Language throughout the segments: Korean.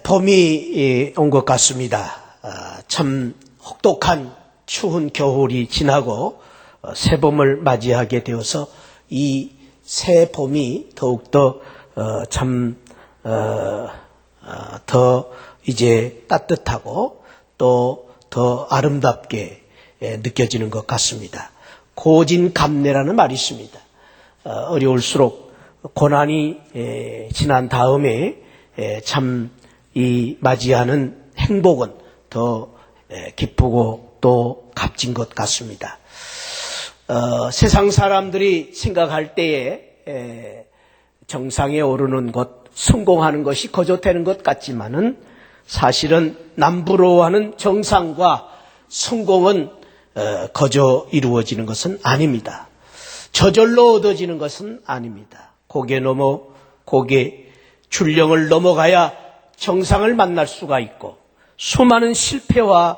봄이 온 것 같습니다. 참 혹독한 추운 겨울이 지나고 새봄을 맞이하게 되어서 이 새봄이 더욱더 더 이제 따뜻하고 또 더 아름답게 느껴지는 것 같습니다. 고진감래라는 말이 있습니다. 어려울수록 고난이 지난 다음에 참 이 맞이하는 행복은 더 기쁘고 또 값진 것 같습니다. 세상 사람들이 생각할 때에 정상에 오르는 것, 성공하는 것이 거저 되는 것 같지만은 사실은 남부러워하는 정상과 성공은 거저 이루어지는 것은 아닙니다. 저절로 얻어지는 것은 아닙니다. 고개 넘어 고개 줄령을 넘어가야 정상을 만날 수가 있고 수많은 실패와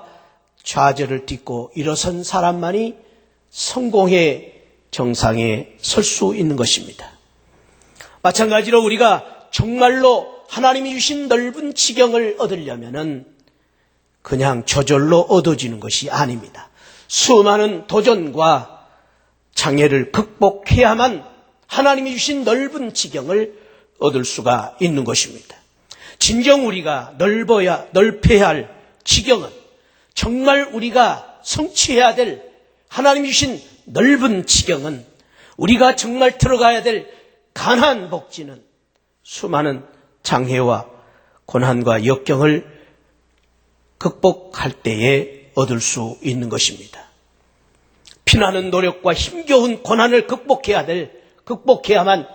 좌절을 딛고 일어선 사람만이 성공의 정상에 설 수 있는 것입니다. 마찬가지로 우리가 정말로 하나님이 주신 넓은 지경을 얻으려면은 그냥 저절로 얻어지는 것이 아닙니다. 수많은 도전과 장애를 극복해야만 하나님이 주신 넓은 지경을 얻을 수가 있는 것입니다. 진정 우리가 넓혀야 할 지경은 정말 우리가 성취해야 될 하나님이 주신 넓은 지경은 우리가 정말 들어가야 될 가나안 복지는 수많은 장애와 고난과 역경을 극복할 때에 얻을 수 있는 것입니다. 피나는 노력과 힘겨운 고난을 극복해야만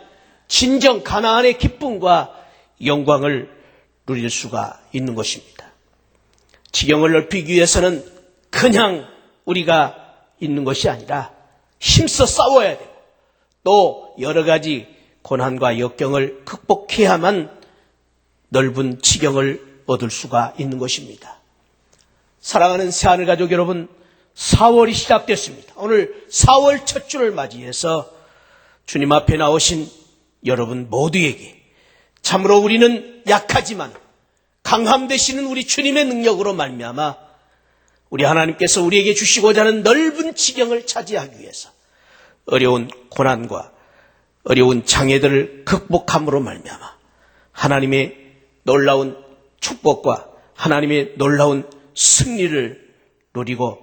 진정 가나안의 기쁨과 영광을 누릴 수가 있는 것입니다. 지경을 넓히기 위해서는 그냥 우리가 있는 것이 아니라 힘써 싸워야 되고 또 여러 가지 고난과 역경을 극복해야만 넓은 지경을 얻을 수가 있는 것입니다. 사랑하는 새하늘 가족 여러분, 4월이 시작됐습니다. 오늘 4월 첫 주를 맞이해서 주님 앞에 나오신 여러분 모두에게 참으로 우리는 약하지만 강함 되시는 우리 주님의 능력으로 말미암아 우리 하나님께서 우리에게 주시고자 하는 넓은 지경을 차지하기 위해서 어려운 고난과 어려운 장애들을 극복함으로 말미암아 하나님의 놀라운 축복과 하나님의 놀라운 승리를 누리고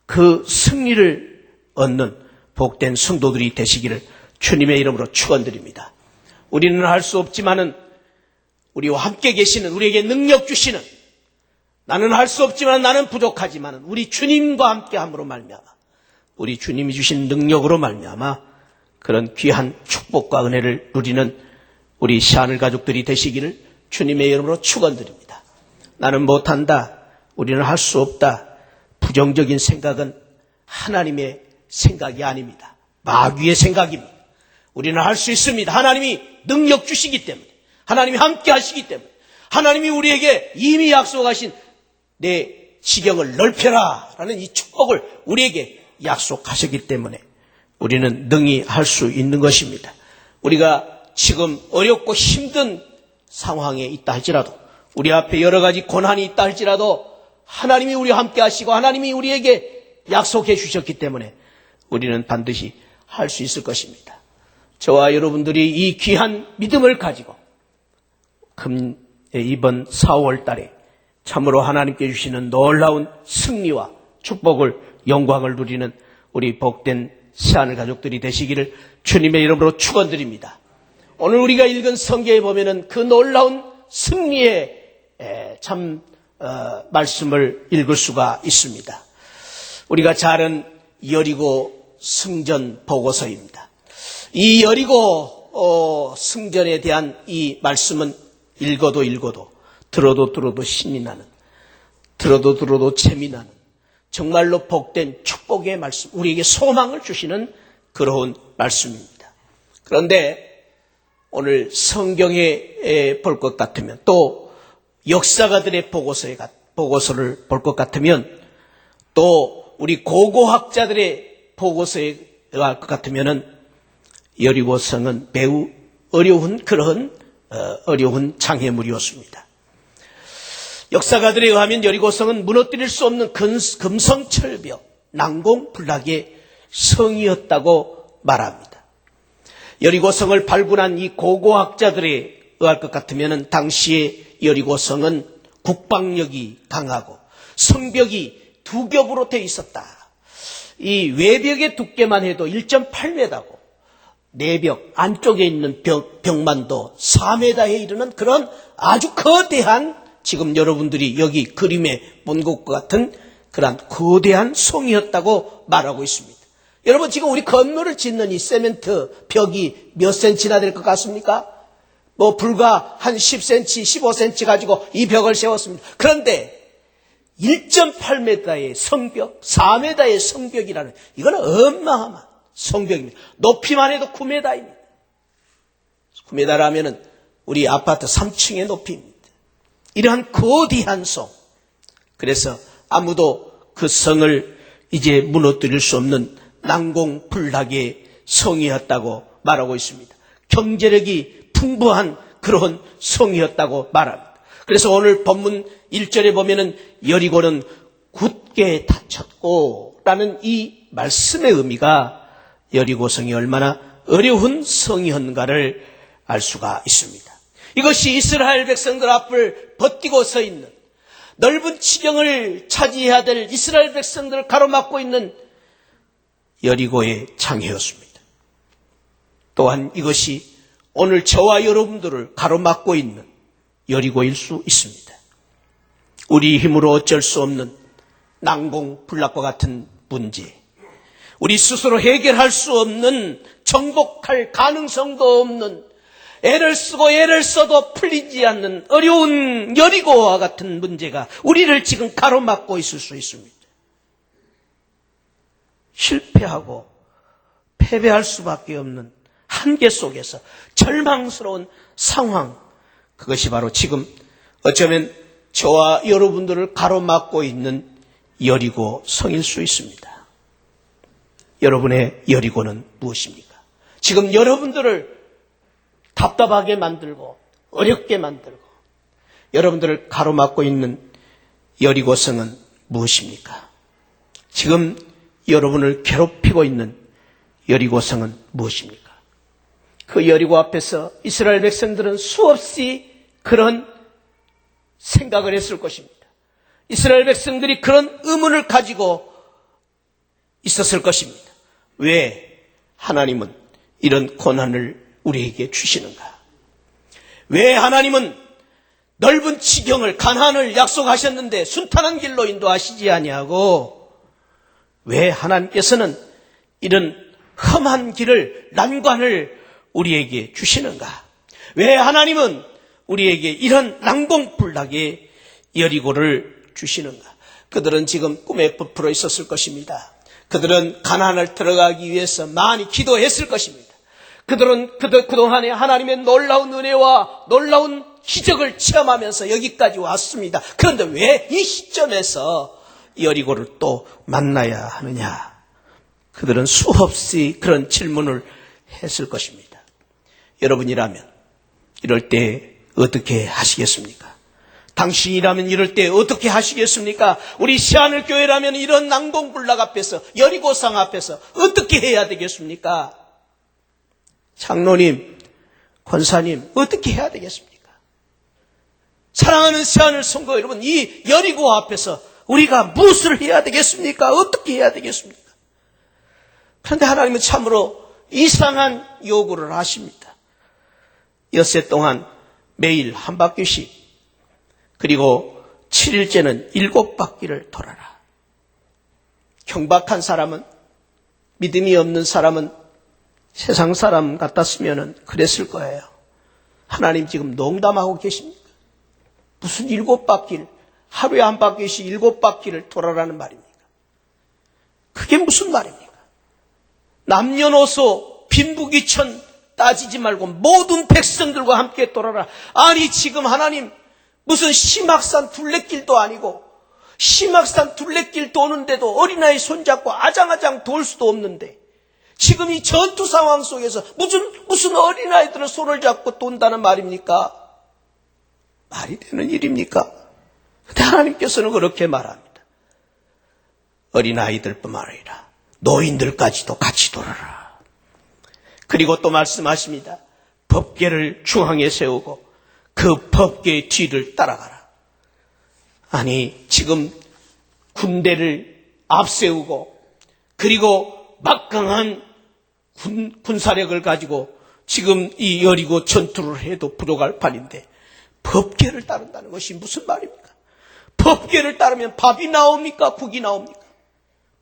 그 승리를 얻는 복된 성도들이 되시기를 주님의 이름으로 축원드립니다. 우리는 할 수 없지만은 우리와 함께 계시는 우리에게 능력 주시는 나는 할 수 없지만 나는 부족하지만 우리 주님과 함께함으로 말미암아 우리 주님이 주신 능력으로 말미암아 그런 귀한 축복과 은혜를 누리는 우리 새하늘 가족들이 되시기를 주님의 이름으로 축원드립니다. 나는 못한다. 우리는 할 수 없다. 부정적인 생각은 하나님의 생각이 아닙니다. 마귀의 생각입니다. 우리는 할 수 있습니다. 하나님이 능력 주시기 때문에 하나님이 함께 하시기 때문에 하나님이 우리에게 이미 약속하신 내 지경을 넓혀라 라는 이 축복을 우리에게 약속하셨기 때문에 우리는 능히 할 수 있는 것입니다. 우리가 지금 어렵고 힘든 상황에 있다 할지라도 우리 앞에 여러 가지 고난이 있다 할지라도 하나님이 우리와 함께 하시고 하나님이 우리에게 약속해 주셨기 때문에 우리는 반드시 할 수 있을 것입니다. 저와 여러분들이 이 귀한 믿음을 가지고 이번 4월 달에 참으로 하나님께 주시는 놀라운 승리와 축복을 영광을 누리는 우리 복된 새하늘 가족들이 되시기를 주님의 이름으로 축원드립니다. 오늘 우리가 읽은 성경에 보면은 그 놀라운 승리의 말씀을 읽을 수가 있습니다. 우리가 잘 아는 여리고 승전 보고서입니다. 이 여리고 승전에 대한 이 말씀은 읽어도 들어도 신이 나는 들어도 재미나는 정말로 복된 축복의 말씀, 우리에게 소망을 주시는 그러한 말씀입니다. 그런데 오늘 성경에 볼 것 같으면 또 역사가들의 보고서를 볼 것 같으면 또 우리 고고학자들의 보고서에 갈 것 같으면은 여리고성은 매우 어려운 그런 어려운 장애물이었습니다. 역사가들에 의하면 여리고성은 무너뜨릴 수 없는 금성철벽, 난공불락의 성이었다고 말합니다. 여리고성을 발굴한 이 고고학자들에 의할 것 같으면 당시의 여리고성은 국방력이 강하고 성벽이 두 겹으로 되어 있었다. 이 외벽의 두께만 해도 1.8m고 내벽 안쪽에 있는 벽만도 4m에 이르는 그런 아주 거대한, 지금 여러분들이 여기 그림에 본 것과 같은 그런 거대한 성이었다고 말하고 있습니다. 여러분, 지금 우리 건물을 짓는 이 세멘트 벽이 몇 센치나 될 것 같습니까? 불과 한 10cm, 15cm 가지고 이 벽을 세웠습니다. 그런데 1.8m의 성벽, 4m의 성벽이라는, 이건 어마어마한 성벽입니다. 높이만 해도 9m입니다. 9m라면은 우리 아파트 3층의 높이입니다. 이러한 거대한 성. 그래서 아무도 그 성을 이제 무너뜨릴 수 없는 난공불락의 성이었다고 말하고 있습니다. 경제력이 풍부한 그런 성이었다고 말합니다. 그래서 오늘 본문 1절에 보면은 여리고는 굳게 닫혔고 라는 이 말씀의 의미가 여리고성이 얼마나 어려운 성이었는가를 알 수가 있습니다. 이것이 이스라엘 백성들 앞을 버티고 서 있는, 넓은 지경을 차지해야 될 이스라엘 백성들을 가로막고 있는 여리고의 장애였습니다. 또한 이것이 오늘 저와 여러분들을 가로막고 있는 여리고일 수 있습니다. 우리 힘으로 어쩔 수 없는 난공불락과 같은 문제, 우리 스스로 해결할 수 없는, 정복할 가능성도 없는, 애를 쓰고 애를 써도 풀리지 않는 어려운 여리고와 같은 문제가 우리를 지금 가로막고 있을 수 있습니다. 실패하고 패배할 수밖에 없는 한계 속에서 절망스러운 상황, 그것이 바로 지금 어쩌면 저와 여러분들을 가로막고 있는 여리고 성일 수 있습니다. 여러분의 여리고는 무엇입니까? 지금 여러분들을 답답하게 만들고 어렵게 만들고 여러분들을 가로막고 있는 여리고성은 무엇입니까? 지금 여러분을 괴롭히고 있는 여리고성은 무엇입니까? 그 여리고 앞에서 이스라엘 백성들은 수없이 그런 생각을 했을 것입니다. 이스라엘 백성들이 그런 의문을 가지고 있었을 것입니다. 왜 하나님은 이런 고난을 우리에게 주시는가? 왜 하나님은 넓은 지경을, 가나안을 약속하셨는데 순탄한 길로 인도하시지 아니하고, 왜 하나님께서는 이런 험한 길을, 난관을 우리에게 주시는가? 왜 하나님은 우리에게 이런 난공불락의 여리고를 주시는가? 그들은 지금 꿈에 부풀어 있었을 것입니다. 그들은 가나안을 들어가기 위해서 많이 기도했을 것입니다. 그들은 그동안에 하나님의 놀라운 은혜와 놀라운 기적을 체험하면서 여기까지 왔습니다. 그런데 왜 이 시점에서 여리고를 또 만나야 하느냐? 그들은 수없이 그런 질문을 했을 것입니다. 여러분이라면 이럴 때 어떻게 하시겠습니까? 당신이라면 이럴 때 어떻게 하시겠습니까? 우리 새하늘 교회라면 이런 난공불락 앞에서, 여리고성 앞에서 어떻게 해야 되겠습니까? 장로님, 권사님, 어떻게 해야 되겠습니까? 사랑하는 새하늘 성도 여러분, 이 여리고 앞에서 우리가 무엇을 해야 되겠습니까? 어떻게 해야 되겠습니까? 그런데 하나님은 참으로 이상한 요구를 하십니다. 엿새 동안 매일 한 바퀴씩, 그리고 7일째는 7바퀴를 돌아라. 경박한 사람은, 믿음이 없는 사람은 세상 사람 같았으면 그랬을 거예요. 하나님 지금 농담하고 계십니까? 무슨 7바퀴를, 하루에 한 바퀴씩 7바퀴를 돌아라는 말입니까? 그게 무슨 말입니까? 남녀노소 빈부귀천 따지지 말고 모든 백성들과 함께 돌아라. 아니 지금 하나님 무슨 심악산 둘레길도 아니고, 심악산 둘레길 도는데도 어린아이 손잡고 아장아장 돌 수도 없는데, 지금 이 전투 상황 속에서 무슨 어린아이들은 손을 잡고 돈다는 말입니까? 말이 되는 일입니까? 하나님께서는 그렇게 말합니다. 어린아이들뿐만 아니라 노인들까지도 같이 돌아라. 그리고 또 말씀하십니다. 법궤를 중앙에 세우고 그 법궤의 뒤를 따라가라. 아니, 지금 군대를 앞세우고 그리고 막강한 군사력을 가지고 지금 이 여리고 전투를 해도 부족할 판인데 법궤를 따른다는 것이 무슨 말입니까? 법궤를 따르면 밥이 나옵니까? 국이 나옵니까?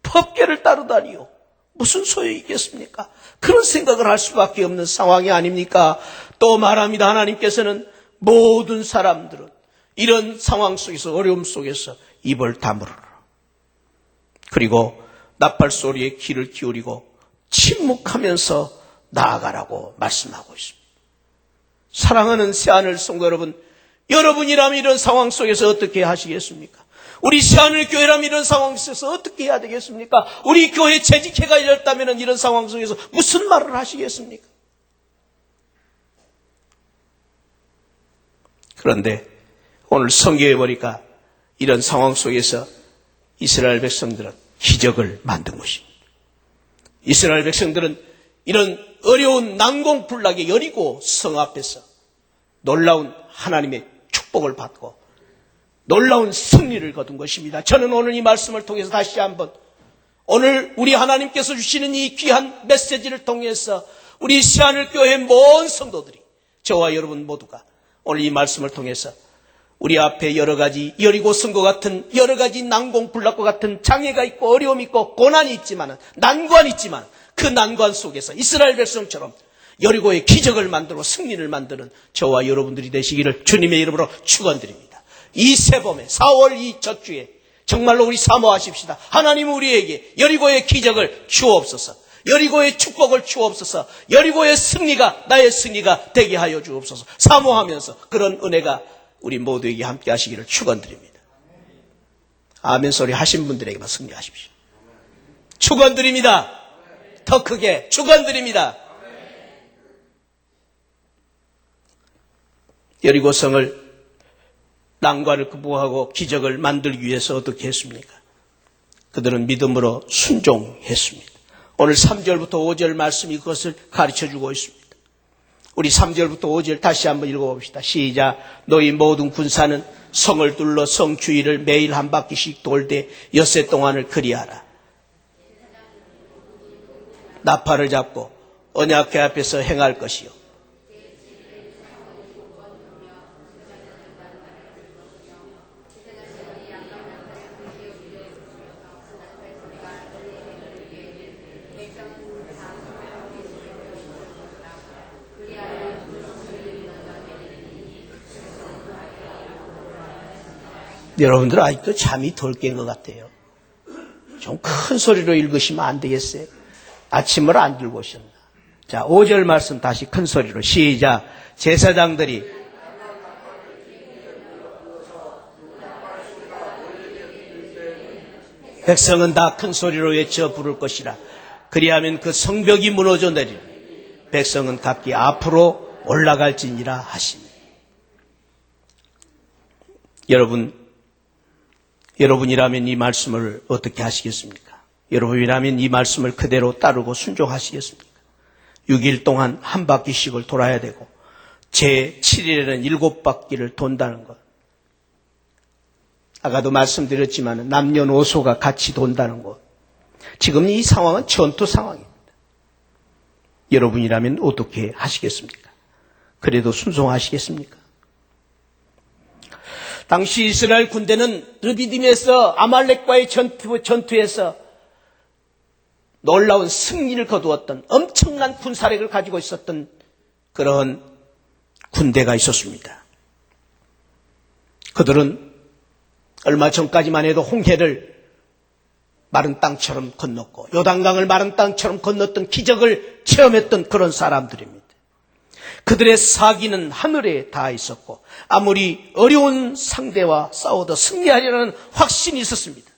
법궤를 따르다니요. 무슨 소용이 있겠습니까? 그런 생각을 할 수밖에 없는 상황이 아닙니까? 또 말합니다. 하나님께서는 모든 사람들은 이런 상황 속에서, 어려움 속에서 입을 다물어라. 그리고 나팔 소리에 귀를 기울이고 침묵하면서 나아가라고 말씀하고 있습니다. 사랑하는 새하늘 성도 여러분, 여러분이라면 이런 상황 속에서 어떻게 하시겠습니까? 우리 새하늘 교회라면 이런 상황 속에서 어떻게 해야 되겠습니까? 우리 교회 재직회가 열렸다면 이런 상황 속에서 무슨 말을 하시겠습니까? 그런데 오늘 성경에 보니까 이런 상황 속에서 이스라엘 백성들은 기적을 만든 것입니다. 이스라엘 백성들은 이런 어려운 난공불락의 여리고 성 앞에서 놀라운 하나님의 축복을 받고 놀라운 승리를 거둔 것입니다. 저는 오늘 이 말씀을 통해서 다시 한번 오늘 우리 하나님께서 주시는 이 귀한 메시지를 통해서 우리 새하늘 교회 모든 성도들이, 저와 여러분 모두가 오늘 이 말씀을 통해서 우리 앞에 여러 가지 여리고 성과 같은 여러 가지 난공불락과 같은 장애가 있고 어려움이 있고 고난이 있지만, 난관이 있지만 그 난관 속에서 이스라엘 백성처럼 여리고의 기적을 만들고 승리를 만드는 저와 여러분들이 되시기를 주님의 이름으로 축원드립니다. 이 새봄에 4월 이 첫 주에 정말로 우리 사모하십시다. 하나님 우리에게 여리고의 기적을 주옵소서. 여리고의 축복을 주옵소서. 여리고의 승리가 나의 승리가 되게 하여 주옵소서. 사모하면서 그런 은혜가 우리 모두에게 함께 하시기를 축원드립니다. 아멘 소리 하신 분들에게만 승리하십시오. 축원드립니다. 더 크게 축원드립니다. 여리고성을 난관을 극복하고 기적을 만들기 위해서 어떻게 했습니까? 그들은 믿음으로 순종했습니다. 오늘 3절부터 5절 말씀이 그것을 가르쳐주고 있습니다. 우리 3절부터 5절 다시 한번 읽어봅시다. 시작. 너희 모든 군사는 성을 둘러 성 주위를 매일 한 바퀴씩 돌되 엿새 동안을 그리하라. 나팔을 잡고 언약궤 앞에서 행할 것이요. 여러분들 아직도 잠이 덜 깬 것 같아요. 좀 큰 소리로 읽으시면 안 되겠어요? 아침을 안 들고 오셨나? 자, 5절 말씀 다시 큰 소리로 시작. 제사장들이 백성은 다 큰 소리로 외쳐 부를 것이라. 그리하면 그 성벽이 무너져 내리니 백성은 각기 앞으로 올라갈지니라 하시니. 여러분이라면 이 말씀을 어떻게 하시겠습니까? 여러분이라면 이 말씀을 그대로 따르고 순종하시겠습니까? 6일 동안 한 바퀴씩을 돌아야 되고 제7일에는 7바퀴를 돈다는 것. 아까도 말씀드렸지만 남녀노소가 같이 돈다는 것. 지금 이 상황은 전투 상황입니다. 여러분이라면 어떻게 하시겠습니까? 그래도 순종하시겠습니까? 당시 이스라엘 군대는 르비딤에서 아말렉과의 전투에서 놀라운 승리를 거두었던 엄청난 군사력을 가지고 있었던 그런 군대가 있었습니다. 그들은 얼마 전까지만 해도 홍해를 마른 땅처럼 건넜고 요단강을 마른 땅처럼 건넜던 기적을 체험했던 그런 사람들입니다. 그들의 사기는 하늘에 닿아 있었고 아무리 어려운 상대와 싸워도 승리하리라는 확신이 있었습니다.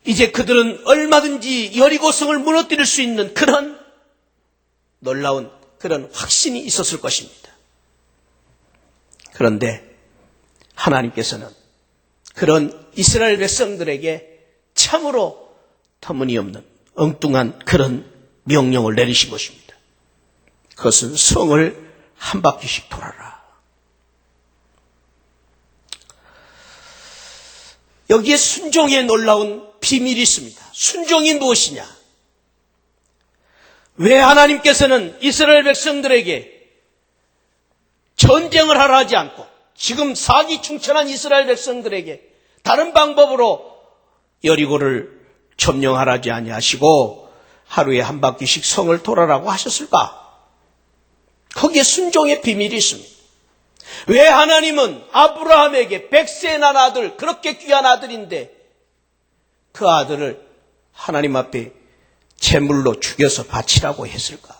이제 그들은 얼마든지 여리고성을 무너뜨릴 수 있는 그런 놀라운 그런 확신이 있었을 것입니다. 그런데 하나님께서는 그런 이스라엘 백성들에게 참으로 터무니없는 엉뚱한 그런 명령을 내리신 것입니다. 그것은 성을 한 바퀴씩 돌아라. 여기에 순종의 놀라운 비밀이 있습니다. 순종이 무엇이냐? 왜 하나님께서는 이스라엘 백성들에게 전쟁을 하라 하지 않고 지금 사기충천한 이스라엘 백성들에게 다른 방법으로 여리고를 점령하라지 아니하시고 하루에 한 바퀴씩 성을 돌아라고 하셨을까? 거기에 순종의 비밀이 있습니다. 왜 하나님은 아브라함에게 100세 난 아들, 그렇게 귀한 아들인데 그 아들을 하나님 앞에 제물로 죽여서 바치라고 했을까?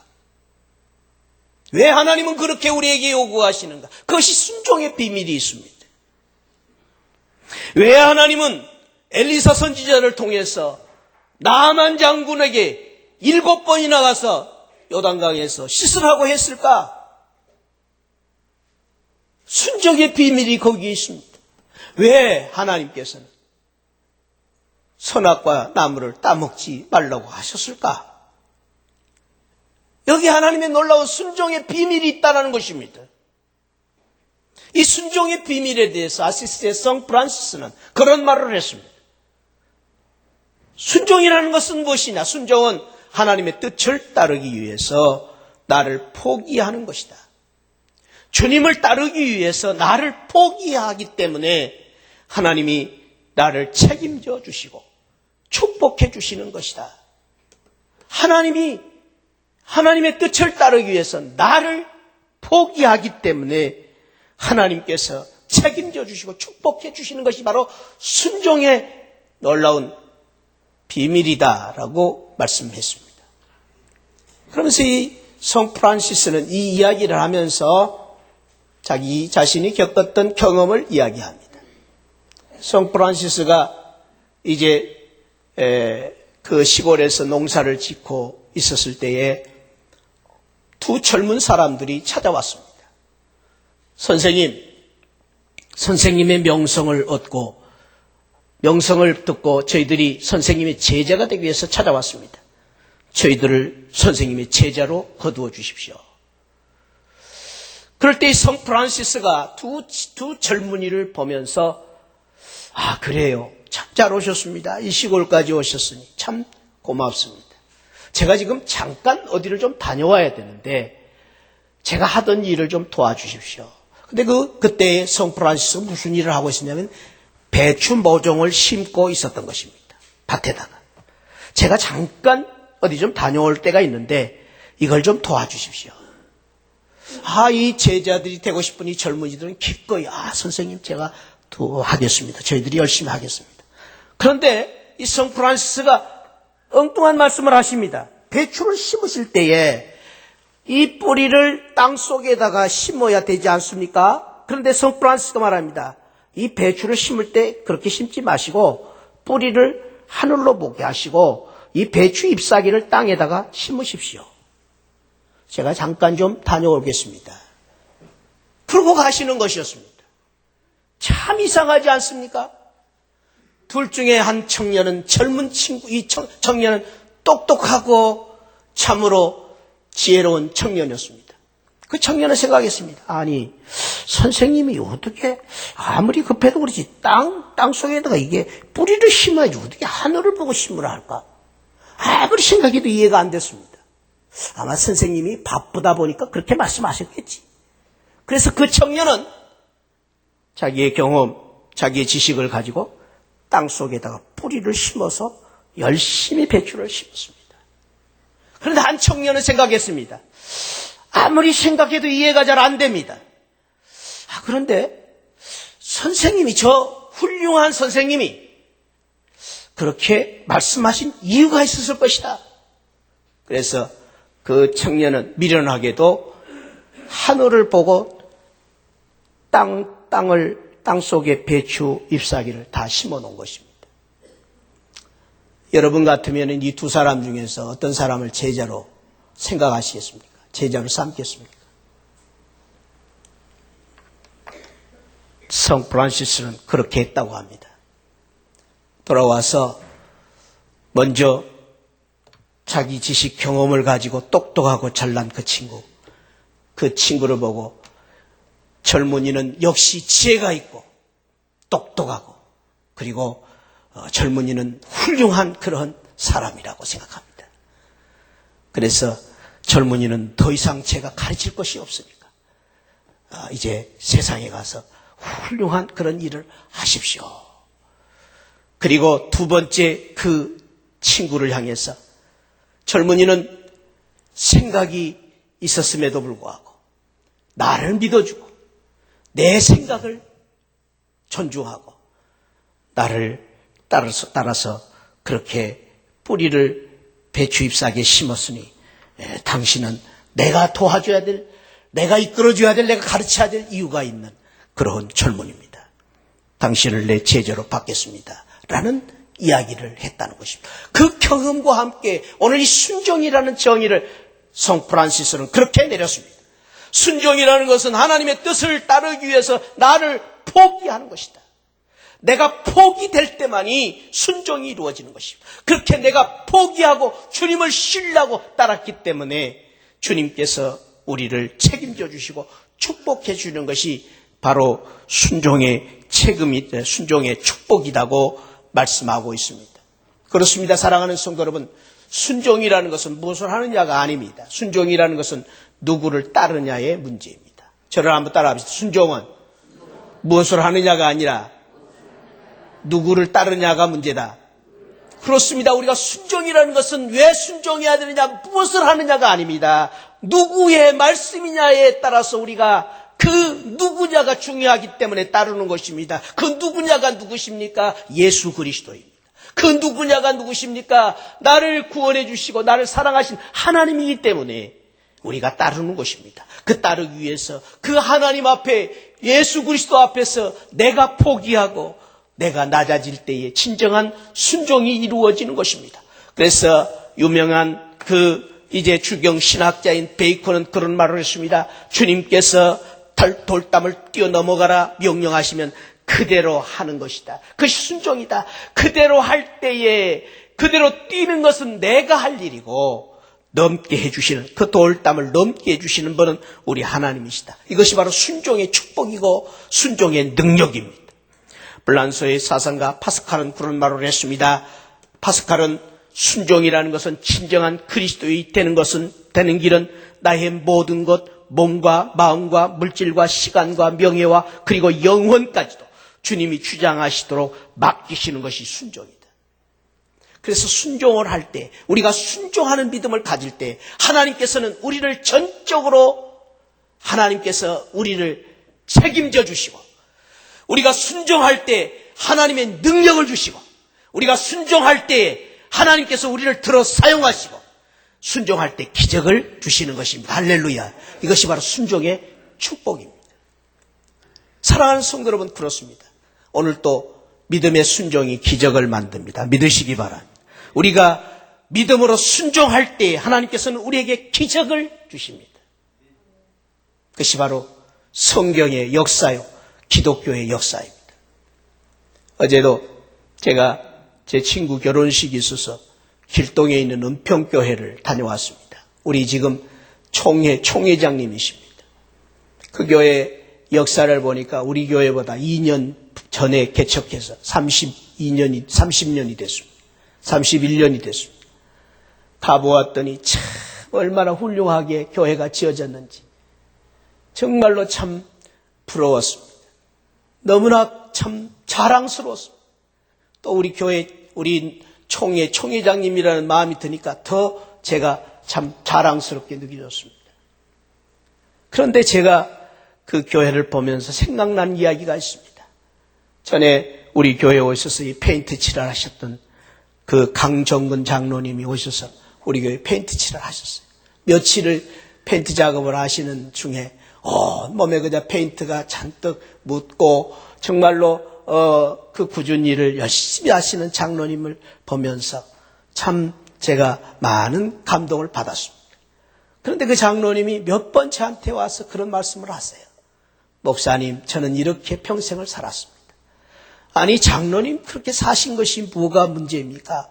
왜 하나님은 그렇게 우리에게 요구하시는가? 그것이 순종의 비밀이 있습니다. 왜 하나님은 엘리사 선지자를 통해서 나아만 장군에게 7번이나 가서 요단강에서 씻으라고 했을까? 순종의 비밀이 거기에 있습니다. 왜 하나님께서는 선악과 나무를 따먹지 말라고 하셨을까? 여기 하나님의 놀라운 순종의 비밀이 있다는 것입니다. 이 순종의 비밀에 대해서 아시스의 성 프란시스는 그런 말을 했습니다. 순종이라는 것은 무엇이냐? 순종은 하나님의 뜻을 따르기 위해서 나를 포기하는 것이다. 주님을 따르기 위해서 나를 포기하기 때문에 하나님이 나를 책임져 주시고 축복해 주시는 것이다. 하나님이 하나님의 뜻을 따르기 위해서 나를 포기하기 때문에 하나님께서 책임져 주시고 축복해 주시는 것이 바로 순종의 놀라운 비밀이다라고 말씀했습니다. 그러면서 이 성 프란시스는 이 이야기를 하면서 자기 자신이 겪었던 경험을 이야기합니다. 성 프란시스가 이제 그 시골에서 농사를 짓고 있었을 때에 두 젊은 사람들이 찾아왔습니다. 선생님의 명성을 얻고 명성을 듣고 저희들이 선생님의 제자가 되기 위해서 찾아왔습니다. 저희들을 선생님의 제자로 거두어 주십시오. 그럴 때 성 프란시스가 두 젊은이를 보면서 그래요. 참 잘 오셨습니다. 이 시골까지 오셨으니 참 고맙습니다. 제가 지금 잠깐 어디를 좀 다녀와야 되는데 제가 하던 일을 좀 도와주십시오. 근데 그때 성 프란시스가 무슨 일을 하고 있었냐면 배추 모종을 심고 있었던 것입니다. 밭에다가. 제가 잠깐 어디 좀 다녀올 때가 있는데 이걸 좀 도와주십시오. 이 제자들이 되고 싶은 이 젊은이들은 기꺼이 선생님 제가 하겠습니다. 저희들이 열심히 하겠습니다. 그런데 이 성 프란시스가 엉뚱한 말씀을 하십니다. 배추를 심으실 때에 이 뿌리를 땅 속에다가 심어야 되지 않습니까? 그런데 성 프란시스가 말합니다. 이 배추를 심을 때 그렇게 심지 마시고 뿌리를 하늘로 보게 하시고 이 배추 잎사귀를 땅에다가 심으십시오. 제가 잠깐 좀 다녀오겠습니다. 그러고 가시는 것이었습니다. 참 이상하지 않습니까? 둘 중에 한 청년은 젊은 친구, 이 청년은 똑똑하고 참으로 지혜로운 청년이었습니다. 그 청년은 생각했습니다. 아니, 선생님이 어떻게 아무리 급해도 그렇지 땅 속에다가 이게 뿌리를 심어야지 어떻게 하늘을 보고 심으라 할까? 아무리 생각해도 이해가 안 됐습니다. 아마 선생님이 바쁘다 보니까 그렇게 말씀하셨겠지. 그래서 그 청년은 자기의 경험, 자기의 지식을 가지고 땅 속에다가 뿌리를 심어서 열심히 배추를 심었습니다. 그런데 한 청년은 생각했습니다. 아무리 생각해도 이해가 잘 안 됩니다. 그런데 선생님이, 저 훌륭한 선생님이 그렇게 말씀하신 이유가 있었을 것이다. 그래서 그 청년은 미련하게도 하늘을 보고 땅 속에 배추 잎사귀를 다 심어 놓은 것입니다. 여러분 같으면 이 두 사람 중에서 어떤 사람을 제자로 생각하시겠습니까? 제자로 삼겠습니까? 성 프란시스는 그렇게 했다고 합니다. 돌아와서 먼저 자기 지식 경험을 가지고 똑똑하고 잘난 그 친구를 보고 젊은이는 역시 지혜가 있고 똑똑하고 그리고 젊은이는 훌륭한 그런 사람이라고 생각합니다. 그래서 젊은이는 더 이상 제가 가르칠 것이 없으니까 이제 세상에 가서 훌륭한 그런 일을 하십시오. 그리고 두 번째 그 친구를 향해서 젊은이는 생각이 있었음에도 불구하고 나를 믿어주고 내 생각을 존중하고 나를 따라서 그렇게 뿌리를 배추 잎사귀에 심었으니 당신은 내가 도와줘야 될, 내가 이끌어줘야 될, 내가 가르쳐야 될 이유가 있는 그런 젊은입니다. 당신을 내 제자로 받겠습니다. 라는 이야기를 했다는 것입니다. 그 경험과 함께 오늘 이 순종이라는 정의를 성 프란시스는 그렇게 내렸습니다. 순종이라는 것은 하나님의 뜻을 따르기 위해서 나를 포기하는 것이다. 내가 포기될 때만이 순종이 이루어지는 것입니다. 그렇게 내가 포기하고 주님을 신뢰하고 따랐기 때문에 주님께서 우리를 책임져 주시고 축복해 주는 것이 바로 순종의 책임이, 순종의 축복이라고 말씀하고 있습니다. 그렇습니다. 사랑하는 성도 여러분, 순종이라는 것은 무엇을 하느냐가 아닙니다. 순종이라는 것은 누구를 따르냐의 문제입니다. 저를 한번 따라합시다. 순종은 무엇을 하느냐가 아니라 누구를 따르냐가 문제다. 그렇습니다. 우리가 순종이라는 것은 왜 순종해야 되느냐, 무엇을 하느냐가 아닙니다. 누구의 말씀이냐에 따라서 우리가 그 누구냐가 중요하기 때문에 따르는 것입니다. 그 누구냐가 누구십니까? 예수 그리스도입니다. 그 누구냐가 누구십니까? 나를 구원해 주시고 나를 사랑하신 하나님이기 때문에 우리가 따르는 것입니다. 그 따르기 위해서 그 하나님 앞에 예수 그리스도 앞에서 내가 포기하고 내가 낮아질 때에 진정한 순종이 이루어지는 것입니다. 그래서 유명한 이제 주경 신학자인 베이컨은 그런 말을 했습니다. 주님께서 돌담을 뛰어넘어가라 명령하시면 그대로 하는 것이다. 그것이 순종이다. 그대로 할 때에 그대로 뛰는 것은 내가 할 일이고 넘게 해주시는, 그 돌담을 넘게 해주시는 분은 우리 하나님이시다. 이것이 바로 순종의 축복이고 순종의 능력입니다. 블란소의 사상가 파스칼은 그런 말을 했습니다. 파스칼은 순종이라는 것은 진정한 그리스도인이 되는 길은 나의 모든 것, 몸과 마음과 물질과 시간과 명예와 그리고 영혼까지도 주님이 주장하시도록 맡기시는 것이 순종이다. 그래서 순종을 할 때, 우리가 순종하는 믿음을 가질 때 하나님께서는 우리를 전적으로 하나님께서 우리를 책임져 주시고, 우리가 순종할 때 하나님의 능력을 주시고, 우리가 순종할 때 하나님께서 우리를 들어 사용하시고, 순종할 때 기적을 주시는 것입니다. 할렐루야. 이것이 바로 순종의 축복입니다. 사랑하는 성도 여러분, 그렇습니다. 오늘 또 믿음의 순종이 기적을 만듭니다. 믿으시기 바랍니다. 우리가 믿음으로 순종할 때 하나님께서는 우리에게 기적을 주십니다. 그것이 바로 성경의 역사요, 기독교의 역사입니다. 어제도 제가 제 친구 결혼식이 있어서 길동에 있는 은평교회를 다녀왔습니다. 우리 지금 총회장님이십니다. 그 교회 역사를 보니까 우리 교회보다 2년 전에 개척해서 30년이 됐습니다. 31년이 됐습니다. 가보았더니 참 얼마나 훌륭하게 교회가 지어졌는지 정말로 참 부러웠습니다. 너무나 참 자랑스러웠습니다. 또 우리 교회, 우리 총회장님이라는 마음이 드니까 더 제가 참 자랑스럽게 느껴졌습니다. 그런데 제가 그 교회를 보면서 생각난 이야기가 있습니다. 전에 우리 교회에 오셔서 이 페인트 칠을 하셨던 그 강정근 장로님이 오셔서 우리 교회 페인트 칠을 하셨어요. 며칠을 페인트 작업을 하시는 중에 몸에 그저 페인트가 잔뜩 묻고 정말로 그 꾸준히 일을 열심히 하시는 장로님을 보면서 참 제가 많은 감동을 받았습니다. 그런데 그 장로님이 몇 번 저한테 와서 그런 말씀을 하세요. 목사님, 저는 이렇게 평생을 살았습니다. 아니, 장로님 그렇게 사신 것이 뭐가 문제입니까?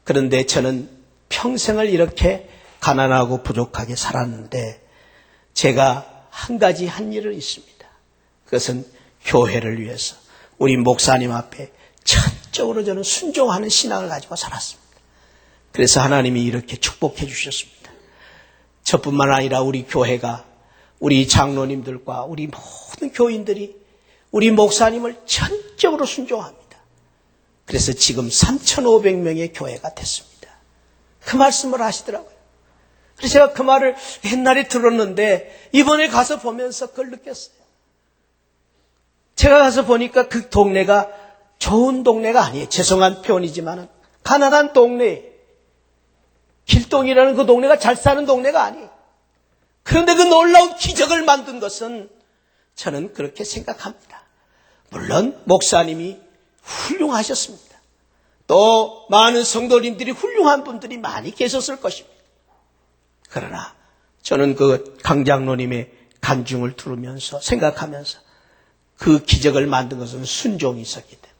그런데 저는 평생을 이렇게 가난하고 부족하게 살았는데 제가 한 가지 한 일은 있습니다. 그것은 교회를 위해서 우리 목사님 앞에 첫적으로 저는 순종하는 신앙을 가지고 살았습니다. 그래서 하나님이 이렇게 축복해 주셨습니다. 저뿐만 아니라 우리 교회가 우리 장로님들과 우리 모든 교인들이 우리 목사님을 전적으로 순종합니다. 그래서 지금 3,500명의 교회가 됐습니다. 그 말씀을 하시더라고요. 그래서 제가 그 말을 옛날에 들었는데 이번에 가서 보면서 그걸 느꼈어요. 제가 가서 보니까 그 동네가 좋은 동네가 아니에요. 죄송한 표현이지만 가난한 동네, 길동이라는 그 동네가 잘 사는 동네가 아니에요. 그런데 그 놀라운 기적을 만든 것은 저는 그렇게 생각합니다. 물론 목사님이 훌륭하셨습니다. 또 많은 성도님들이 훌륭한 분들이 많이 계셨을 것입니다. 그러나 저는 그 강장로님의 간증을 들으면서 생각하면서 그 기적을 만든 것은 순종이 있었기 때문에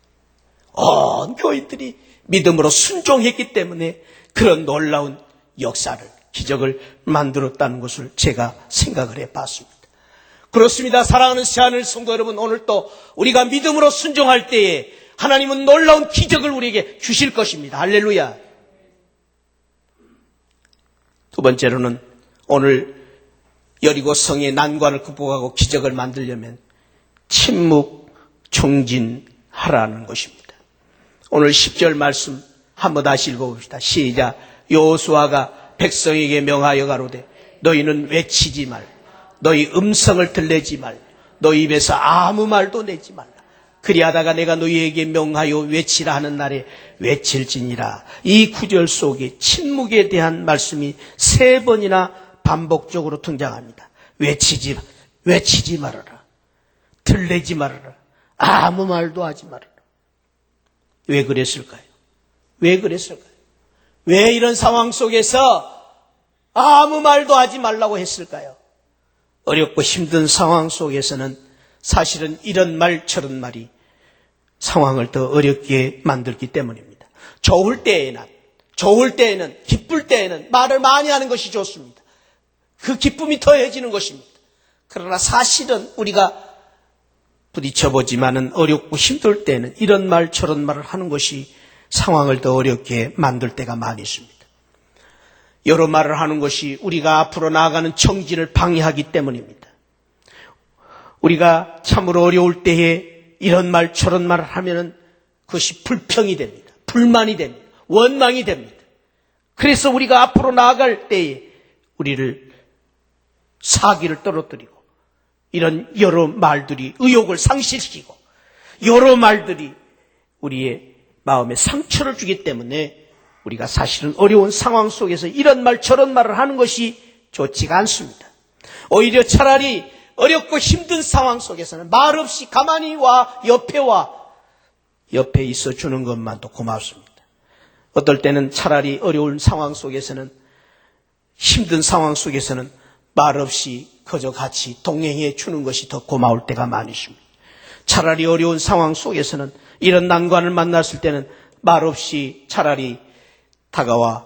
온 교인들이 믿음으로 순종했기 때문에 그런 놀라운 역사를, 기적을 만들었다는 것을 제가 생각을 해봤습니다. 그렇습니다. 사랑하는 새하늘 성도 여러분, 오늘 또 우리가 믿음으로 순종할 때에 하나님은 놀라운 기적을 우리에게 주실 것입니다. 할렐루야. 두 번째로는 오늘 여리고 성의 난관을 극복하고 기적을 만들려면 침묵, 청진하라는 것입니다. 오늘 10절 말씀 한번 다시 읽어봅시다. 시작. 여호수아가 백성에게 명하여 가로되 너희는 외치지 말라. 너희 음성을 들내지 말라. 너희 입에서 아무 말도 내지 말라. 그리하다가 내가 너희에게 명하여 외치라 하는 날에 외칠지니라. 이 구절 속에 침묵에 대한 말씀이 3번이나 반복적으로 등장합니다. 외치지 말아라. 들내지 말아라. 아무 말도 하지 말아라. 왜 그랬을까요? 왜 그랬을까요? 왜 이런 상황 속에서 아무 말도 하지 말라고 했을까요? 어렵고 힘든 상황 속에서는 사실은 이런 말 저런 말이 상황을 더 어렵게 만들기 때문입니다. 좋을 때에는 기쁠 때에는 말을 많이 하는 것이 좋습니다. 그 기쁨이 더해지는 것입니다. 그러나 사실은 우리가 부딪혀보지만은 어렵고 힘들 때는 이런 말 저런 말을 하는 것이 상황을 더 어렵게 만들 때가 많이 있습니다. 여러 말을 하는 것이 우리가 앞으로 나아가는 청진을 방해하기 때문입니다. 우리가 참으로 어려울 때에 이런 말 저런 말을 하면은 그것이 불평이 됩니다. 불만이 됩니다. 원망이 됩니다. 그래서 우리가 앞으로 나아갈 때에 우리를 사기를 떨어뜨리고 이런 여러 말들이 의욕을 상실시키고 여러 말들이 우리의 마음에 상처를 주기 때문에 우리가 사실은 어려운 상황 속에서 이런 말 저런 말을 하는 것이 좋지가 않습니다. 오히려 차라리 어렵고 힘든 상황 속에서는 말없이 가만히 옆에 있어주는 것만도 고맙습니다. 어떨 때는 차라리 어려운 상황 속에서는 힘든 상황 속에서는 말없이 그저 같이 동행해 주는 것이 더 고마울 때가 많이 있습니다. 차라리 어려운 상황 속에서는 이런 난관을 만났을 때는 말없이 차라리 다가와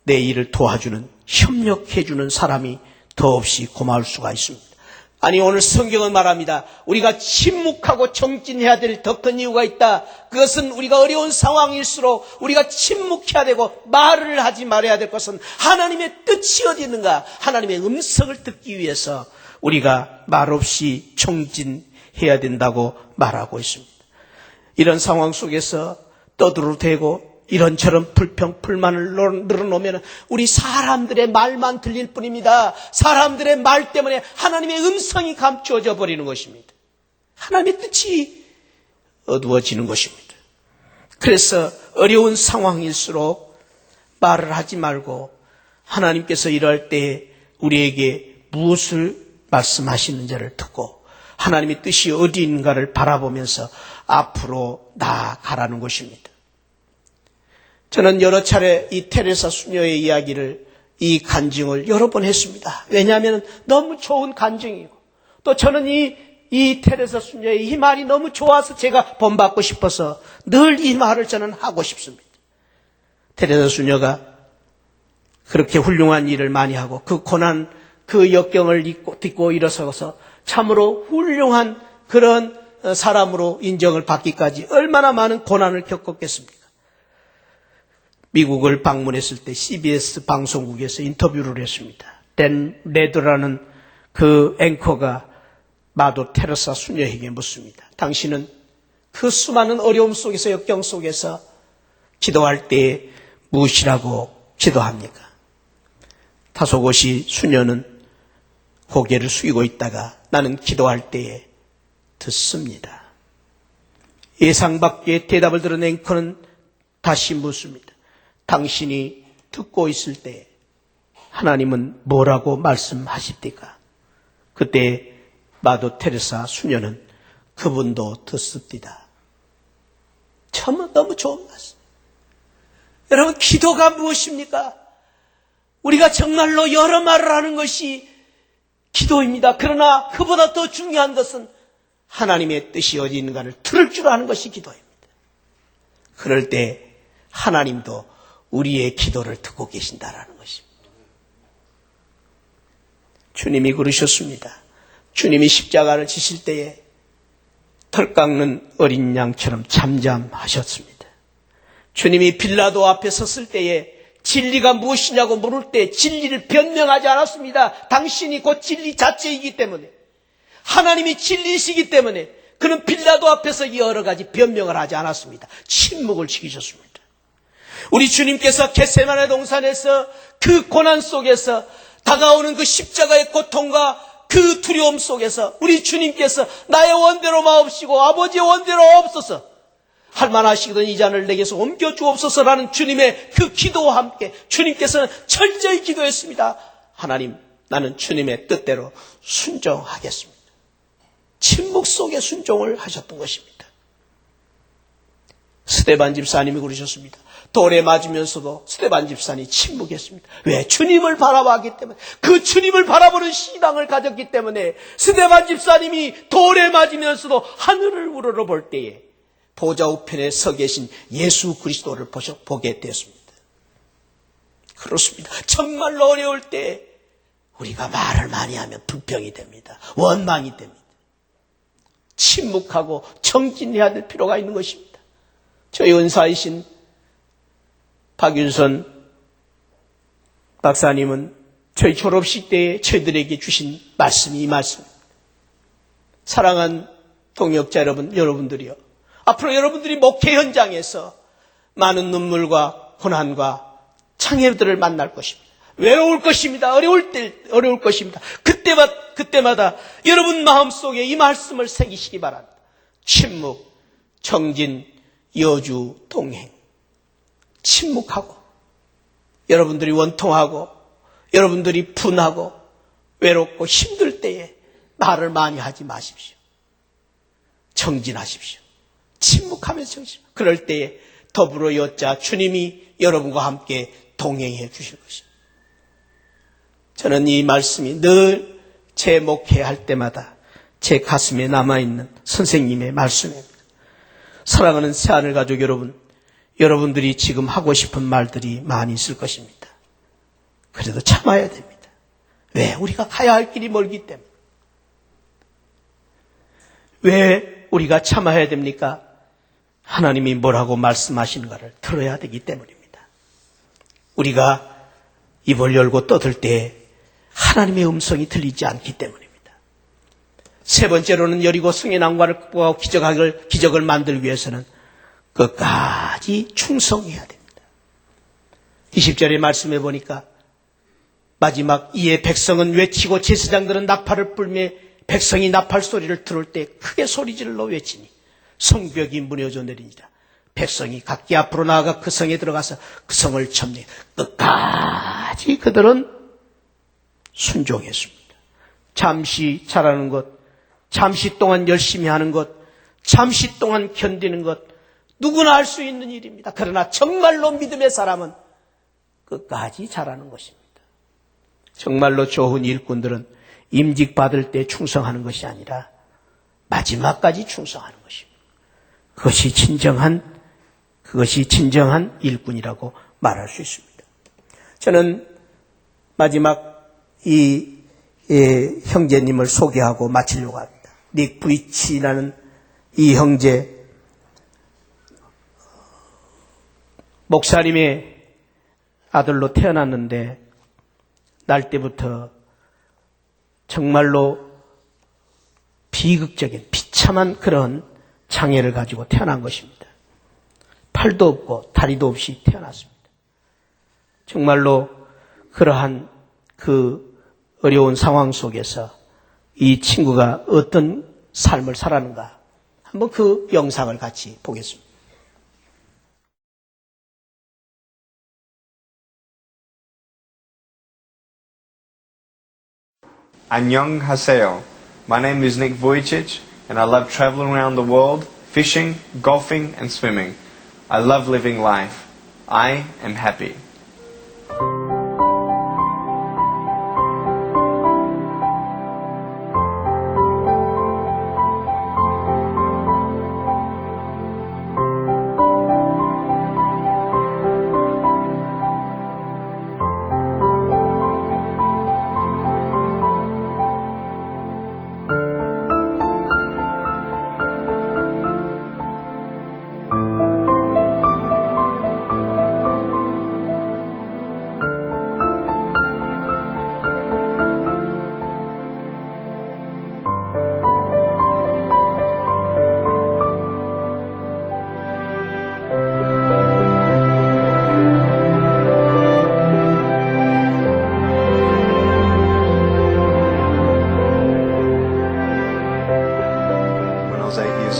내 일을 도와주는, 협력해 주는 사람이 더없이 고마울 수가 있습니다. 아니, 오늘 성경은 말합니다. 우리가 침묵하고 정진해야 될 더 큰 이유가 있다. 그것은 우리가 어려운 상황일수록 우리가 침묵해야 되고 말을 하지 말아야 될 것은 하나님의 뜻이 어디 있는가, 하나님의 음성을 듣기 위해서 우리가 말없이 정진해야 된다고 말하고 있습니다. 이런 상황 속에서 떠들어대고 이런저런 불평, 불만을 늘어놓으면 우리 사람들의 말만 들릴 뿐입니다. 사람들의 말 때문에 하나님의 음성이 감추어져 버리는 것입니다. 하나님의 뜻이 어두워지는 것입니다. 그래서 어려운 상황일수록 말을 하지 말고 하나님께서 이럴 때 우리에게 무엇을 말씀하시는지를 듣고 하나님의 뜻이 어디인가를 바라보면서 앞으로 나아가라는 것입니다. 저는 여러 차례 이 테레사 수녀의 이야기를, 이 간증을 여러 번 했습니다. 왜냐하면 너무 좋은 간증이고 또 저는 이 테레사 수녀의 이 말이 너무 좋아서 제가 본받고 싶어서 늘 이 말을 저는 하고 싶습니다. 테레사 수녀가 그렇게 훌륭한 일을 많이 하고 그 고난, 그 역경을 딛고 일어서서 참으로 훌륭한 그런 사람으로 인정을 받기까지 얼마나 많은 고난을 겪었겠습니까? 미국을 방문했을 때 CBS 방송국에서 인터뷰를 했습니다. 댄 레드라는 그 앵커가 마더 테레사 수녀에게 묻습니다. 당신은 그 수많은 어려움 속에서 역경 속에서 기도할 때 무엇이라고 기도합니까? 다소곳이 수녀는 고개를 숙이고 있다가 나는 기도할 때에 듣습니다. 예상 밖의 대답을 들은 앵커는 다시 묻습니다. 당신이 듣고 있을 때 하나님은 뭐라고 말씀하십니까? 그때 마더 테레사 수녀는 그분도 듣습니다. 참 너무 좋은 말씀. 여러분, 기도가 무엇입니까? 우리가 정말로 여러 말을 하는 것이 기도입니다. 그러나 그보다 더 중요한 것은 하나님의 뜻이 어디 있는가를 들을 줄 아는 것이 기도입니다. 그럴 때 하나님도 우리의 기도를 듣고 계신다라는 것입니다. 주님이 그러셨습니다. 주님이 십자가를 지실 때에 털 깎는 어린 양처럼 잠잠하셨습니다. 주님이 빌라도 앞에 섰을 때에 진리가 무엇이냐고 물을 때 진리를 변명하지 않았습니다. 당신이 곧 진리 자체이기 때문에, 하나님이 진리이시기 때문에 그는 빌라도 앞에서 여러 가지 변명을 하지 않았습니다. 침묵을 지키셨습니다. 우리 주님께서 겟세마네 동산에서 그 고난 속에서 다가오는 그 십자가의 고통과 그 두려움 속에서 우리 주님께서 나의 원대로 마옵시고 아버지의 원대로 없소서, 할 만하시거든 이 잔을 내게서 옮겨 주옵소서라는 주님의 그 기도와 함께 주님께서는 철저히 기도했습니다. 하나님, 나는 주님의 뜻대로 순종하겠습니다. 침묵 속에 순종을 하셨던 것입니다. 스데반 집사님이 그러셨습니다. 돌에 맞으면서도 스데반 집사님이 침묵했습니다. 왜? 주님을 바라봤기 때문에, 그 주님을 바라보는 신앙을 가졌기 때문에 스데반 집사님이 돌에 맞으면서도 하늘을 우러러볼 때에 보좌 우편에 서 계신 예수 그리스도를 보게 되었습니다. 그렇습니다. 정말로 어려울 때 우리가 말을 많이 하면 불평이 됩니다. 원망이 됩니다. 침묵하고 정진해야 될 필요가 있는 것입니다. 저희 은사이신 박윤선 박사님은 저희 졸업식 때에 저희들에게 주신 말씀이 이 말씀입니다. 사랑하는 동역자 여러분들이요, 앞으로 여러분들이 목회 현장에서 많은 눈물과 고난과 창해들을 만날 것입니다. 외로울 것입니다. 어려울 것입니다. 그때마다 여러분 마음속에 이 말씀을 새기시기 바랍니다. 침묵, 정진, 여주, 동행. 침묵하고, 여러분들이 원통하고, 여러분들이 분하고, 외롭고 힘들 때에 말을 많이 하지 마십시오. 정진하십시오. 침묵하면서 정신. 그럴 때에 더불어 여자 주님이 여러분과 함께 동행해 주실 것입니다. 저는 이 말씀이 늘 제 목회할 때마다 제 가슴에 남아있는 선생님의 말씀입니다. 사랑하는 새하늘 가족 여러분, 여러분들이 지금 하고 싶은 말들이 많이 있을 것입니다. 그래도 참아야 됩니다. 왜? 우리가 가야 할 길이 멀기 때문에. 왜 우리가 참아야 됩니까? 하나님이 뭐라고 말씀하시는가를 들어야 되기 때문입니다. 우리가 입을 열고 떠들 때 하나님의 음성이 들리지 않기 때문입니다. 세 번째로는 여리고 성의 난관을 극복하고 기적을 만들기 위해서는 끝까지 충성해야 됩니다. 20절의 말씀에 보니까 마지막 이에 백성은 외치고 제사장들은 나팔을 불며 백성이 나팔 소리를 들을 때 크게 소리질러 외치니 성벽이 무너져 내리니라. 백성이 각기 앞으로 나아가 그 성에 들어가서 그 성을 점령. 끝까지 그들은 순종했습니다. 잠시 잘하는 것, 잠시 동안 열심히 하는 것, 잠시 동안 견디는 것, 누구나 할 수 있는 일입니다. 그러나 정말로 믿음의 사람은 끝까지 잘하는 것입니다. 정말로 좋은 일꾼들은 임직받을 때 충성하는 것이 아니라 마지막까지 충성하는 것입니다. 그것이 진정한 일꾼이라고 말할 수 있습니다. 저는 마지막 이 형제님을 소개하고 마치려고 합니다. 닉 브리치라는 이 형제, 목사님의 아들로 태어났는데 날 때부터 정말로 비극적인 비참한 그런 장애를 가지고 태어난 것입니다. 팔도 없고 다리도 없이 태어났습니다. 정말로 그러한 그 어려운 상황 속에서 이 친구가 어떤 삶을 살았는가 한번 그 영상을 같이 보겠습니다. 안녕하세요. My name is Nick Vujicic, and I love traveling around the world, fishing, golfing, and swimming. I love living life. I am happy.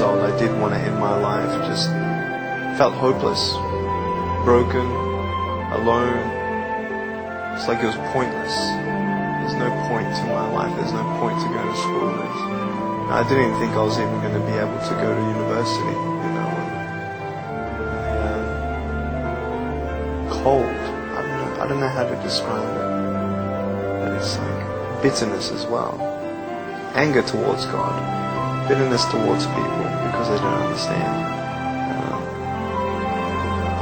I did want to end my life, just felt hopeless, broken, alone. It's like it was pointless. There's no point to my life, there's no point to go to school. I didn't even think I was even going to be able to go to university, you know. Cold, I don't know how to describe it, but it's like bitterness as well. Anger towards God, bitterness towards people because they don't understand.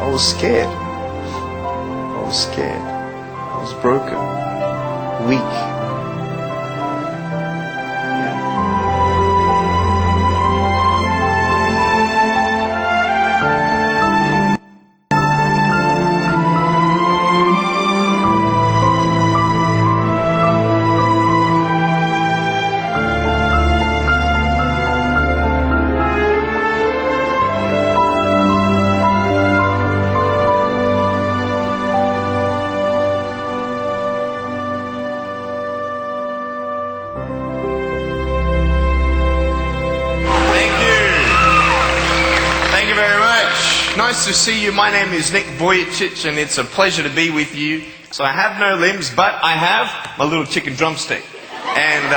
I was scared. I was broken, weak. Nice to see you. My name is Nick Vujicic, and it's a pleasure to be with you. So I have no limbs, but I have my little chicken drumstick. And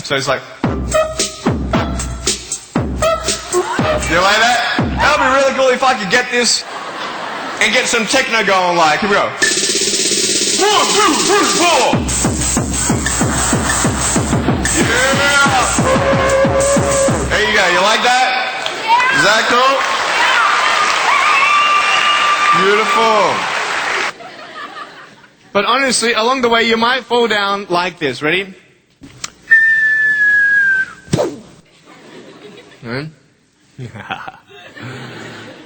so it's like, you like that? That would be really cool if I could get this and get some techno going. Like, here we go. 1, 2, 3, 4. Yeah. There you go. You like that? Is that cool? Beautiful. But honestly, along the way, you might fall down like this. Ready? Right?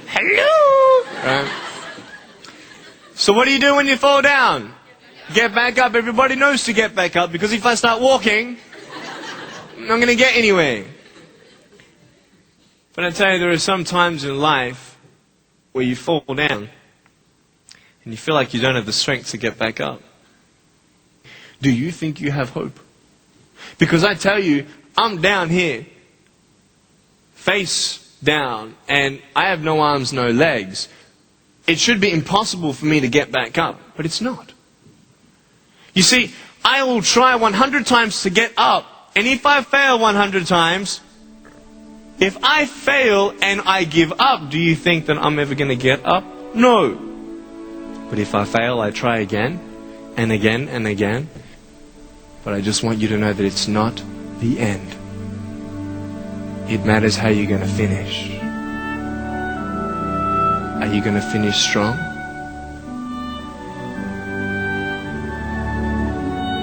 Hello. Right. So what do you do when you fall down? Get back up. Everybody knows to get back up, because if I start walking, I'm not going to get anywhere. But I tell you, there are some times in life where you fall down and you feel like you don't have the strength to get back up. Do you think you have hope? Because I tell you, I'm down here, face down, and I have no arms, no legs. It should be impossible for me to get back up, but it's not. You see, I will try 100 times to get up, and if I fail 100 times, if I fail and I give up, do you think that I'm ever going to get up? No. But if I fail, I try again and again and again. But I just want you to know that it's not the end. It matters how you're going to finish. Are you going to finish strong?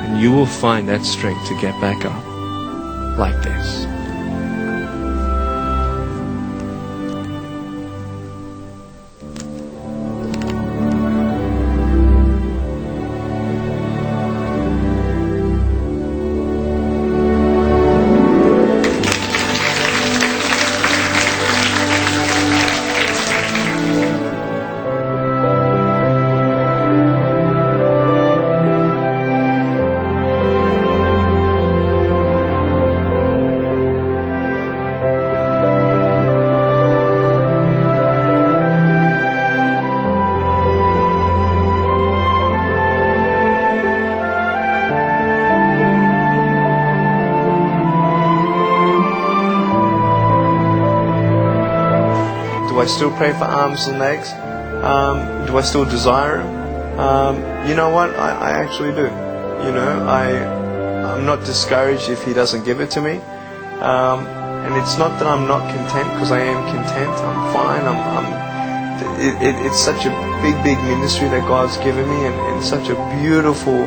And you will find that strength to get back up like this. Do I still pray for arms and legs? Do I still desire him? You know what? I actually do. You know, I'm not discouraged if he doesn't give it to me. And it's not that I'm not content, because I am content. I'm fine. It's such a big ministry that God's given me, and such a beautiful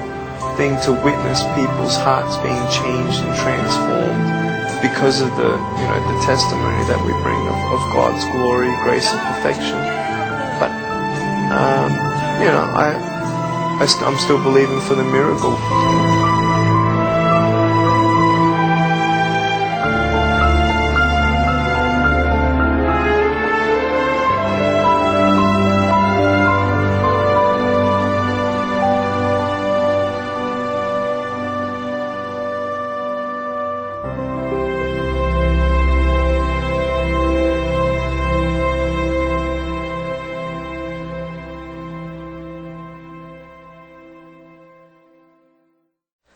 thing to witness people's hearts being changed and transformed because of the testimony that we bring of God's glory, grace, and perfection. But I'm still believing for the miracle.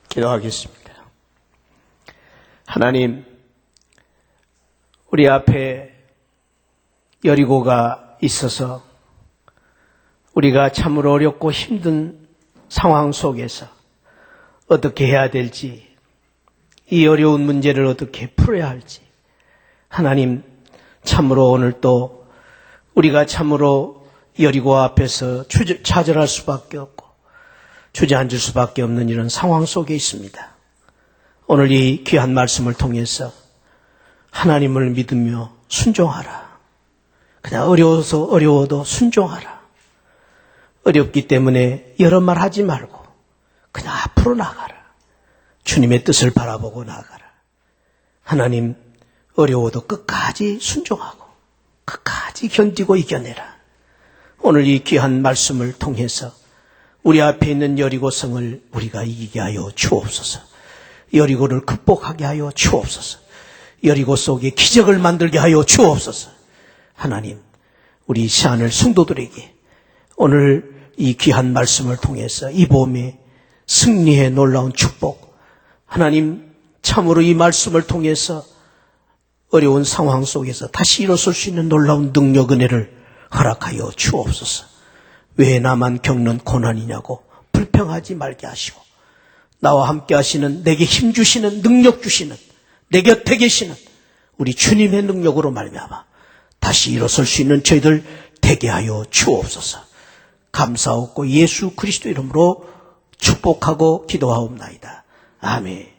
기도하겠습니다. 하나님, 우리 앞에 여리고가 있어서 우리가 참으로 어렵고 힘든 상황 속에서 어떻게 해야 될지, 이 어려운 문제를 어떻게 풀어야 할지, 하나님, 참으로 오늘 또 우리가 참으로 여리고 앞에서 좌절할 수밖에 없고 주저앉을 수밖에 없는 이런 상황 속에 있습니다. 오늘 이 귀한 말씀을 통해서 하나님을 믿으며 순종하라. 그냥 어려워도 순종하라. 어렵기 때문에 여러 말 하지 말고 그냥 앞으로 나가라. 주님의 뜻을 바라보고 나가라. 하나님, 어려워도 끝까지 순종하고 끝까지 견디고 이겨내라. 오늘 이 귀한 말씀을 통해서 우리 앞에 있는 여리고성을 우리가 이기게 하여 주옵소서. 여리고를 극복하게 하여 주옵소서. 여리고 속에 기적을 만들게 하여 주옵소서. 하나님, 우리 시안을 성도들에게 오늘 이 귀한 말씀을 통해서 이 봄에 승리의 놀라운 축복, 하나님, 참으로 이 말씀을 통해서 어려운 상황 속에서 다시 일어설 수 있는 놀라운 능력, 은혜를 허락하여 주옵소서. 왜 나만 겪는 고난이냐고 불평하지 말게 하시고, 나와 함께 하시는, 내게 힘 주시는, 능력 주시는, 내 곁에 계시는 우리 주님의 능력으로 말미암아 다시 일어설 수 있는 저희들 되게 하여 주옵소서. 감사하고 예수 그리스도 이름으로 축복하고 기도하옵나이다. 아멘.